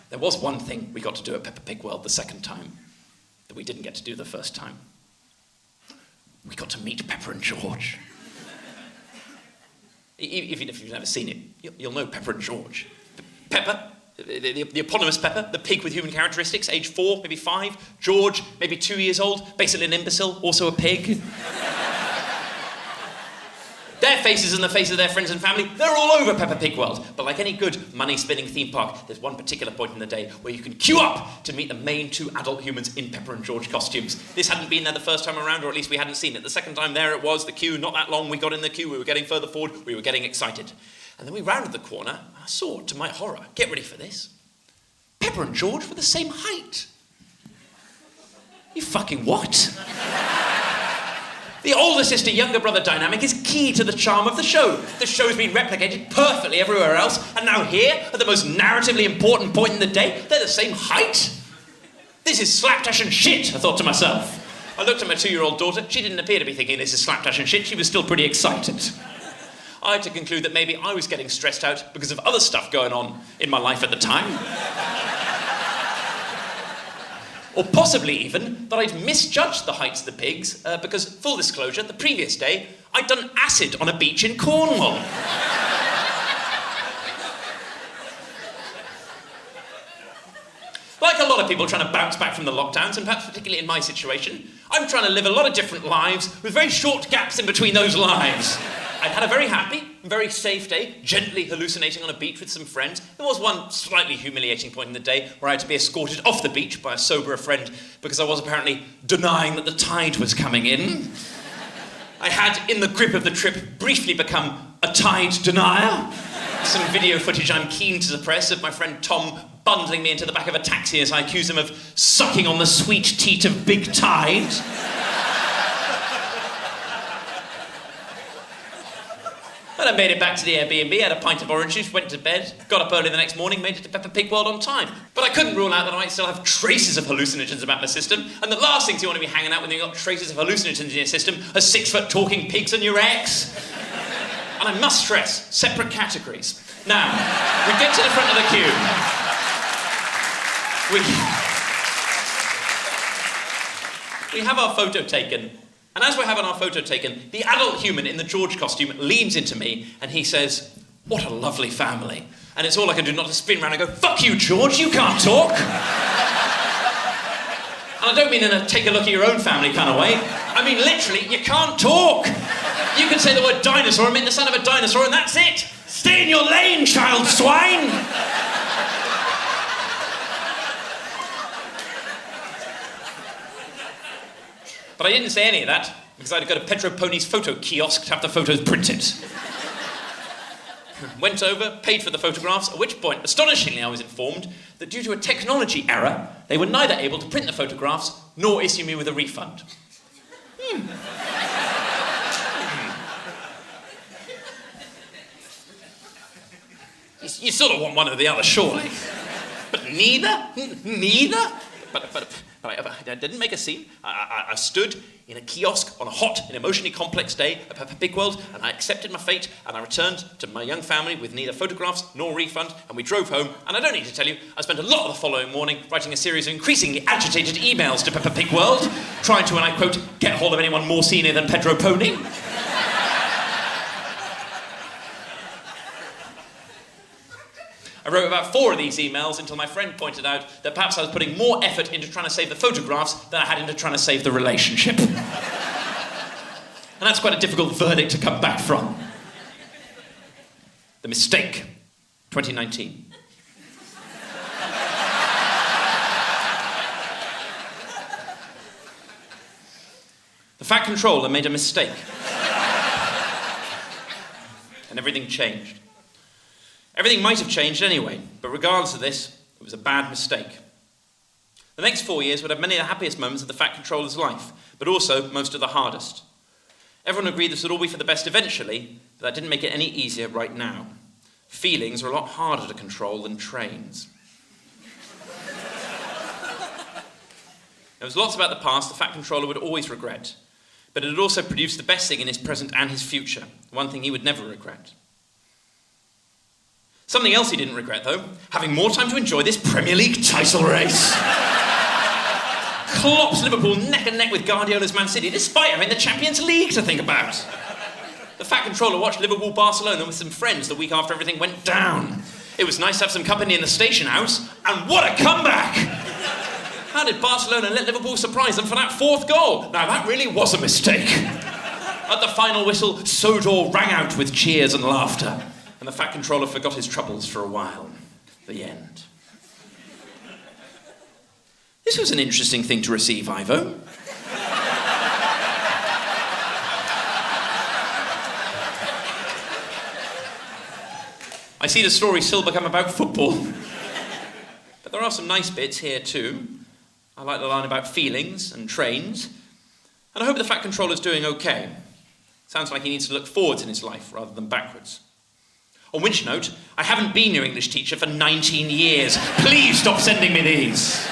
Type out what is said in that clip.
There was one thing we got to do at Peppa Pig World the second time that we didn't get to do the first time. We got to meet Peppa and George. Even if you've never seen it, you'll know Peppa and George. Peppa, the eponymous Peppa, the pig with human characteristics, age 4, maybe 5. George, maybe 2 years old, basically an imbecile, also a pig. Their faces and the faces of their friends and family, they're all over Peppa Pig World. But like any good money-spinning theme park, there's one particular point in the day where you can queue up to meet the main 2 adult humans in Peppa and George costumes. This hadn't been there the first time around, or at least we hadn't seen it. The second time there it was, the queue, not that long, we got in the queue, we were getting further forward, we were getting excited. And then we rounded the corner, and I saw, to my horror, get ready for this, Peppa and George were the same height. You fucking what? The older sister, younger brother dynamic is key to the charm of the show. The show's been replicated perfectly everywhere else, and now here, at the most narratively important point in the day, they're the same height? This is slapdash and shit, I thought to myself. I looked at my 2-year-old daughter. She didn't appear to be thinking this is slapdash and shit. She was still pretty excited. I had to conclude that maybe I was getting stressed out because of other stuff going on in my life at the time. Or possibly even that I'd misjudged the heights of the pigs because, full disclosure, the previous day, I'd done acid on a beach in Cornwall. Like a lot of people trying to bounce back from the lockdowns, and perhaps particularly in my situation, I'm trying to live a lot of different lives with very short gaps in between those lives. I'd had a very happy, very safe day, gently hallucinating on a beach with some friends. There was one slightly humiliating point in the day where I had to be escorted off the beach by a soberer friend because I was apparently denying that the tide was coming in. I had, in the grip of the trip, briefly become a tide denier. Some video footage I'm keen to suppress of my friend Tom bundling me into the back of a taxi as I accuse him of sucking on the sweet teat of big tide. And I made it back to the Airbnb, had a pint of orange juice, went to bed, got up early the next morning, made it to Peppa Pig World on time. But I couldn't rule out that I might still have traces of hallucinogens about my system, and the last things you want to be hanging out when you've got traces of hallucinogens in your system are 6-foot talking pigs and your ex. And I must stress, separate categories. Now, we get to the front of the queue. We have our photo taken. And as we're having our photo taken, the adult human in the George costume leans into me and he says, "What a lovely family." And it's all I can do not to spin around and go, "Fuck you, George, you can't talk." And I don't mean in a take a look at your own family kind of way. I mean literally, you can't talk. You can say the word dinosaur, emit the sound of a dinosaur, and that's it. Stay in your lane, child swine. But I didn't say any of that, because I'd go to Pedro Pony's photo kiosk to have the photos printed. Went over, paid for the photographs, at which point, astonishingly, I was informed that due to a technology error, they were neither able to print the photographs nor issue me with a refund. You sort of want one or the other, surely. But neither? Neither? But I didn't make a scene. I stood in a kiosk on a hot and emotionally complex day at Peppa Pig World, and I accepted my fate, and I returned to my young family with neither photographs nor refund, and we drove home, and I don't need to tell you, I spent a lot of the following morning writing a series of increasingly agitated emails to Peppa Pig World, trying to, and I quote, get hold of anyone more senior than Pedro Pony. I wrote about 4 of these emails until my friend pointed out that perhaps I was putting more effort into trying to save the photographs than I had into trying to save the relationship. And that's quite a difficult verdict to come back from. The Mistake, 2019. The Fat Controller made a mistake. And everything changed. Everything might have changed anyway, but regardless of this, it was a bad mistake. The next 4 years would have many of the happiest moments of the Fat Controller's life, but also most of the hardest. Everyone agreed this would all be for the best eventually, but that didn't make it any easier right now. Feelings are a lot harder to control than trains. There was lots about the past the Fat Controller would always regret, but it had also produced the best thing in his present and his future, one thing he would never regret. Something else he didn't regret, though, having more time to enjoy this Premier League title race. Klopp's Liverpool neck and neck with Guardiola's Man City, despite having the Champions League to think about. The Fat Controller watched Liverpool-Barcelona with some friends the week after everything went down. It was nice to have some company in the station house, and what a comeback! How did Barcelona let Liverpool surprise them for that fourth goal? Now, that really was a mistake. At the final whistle, Sodor rang out with cheers and laughter, and the Fat Controller forgot his troubles for a while. The end. This was an interesting thing to receive, Ivo. I see the story still become about football. But there are some nice bits here too. I like the line about feelings and trains. And I hope the Fat Controller's doing okay. Sounds like he needs to look forwards in his life rather than backwards. On which note, I haven't been your English teacher for 19 years. Please stop sending me these.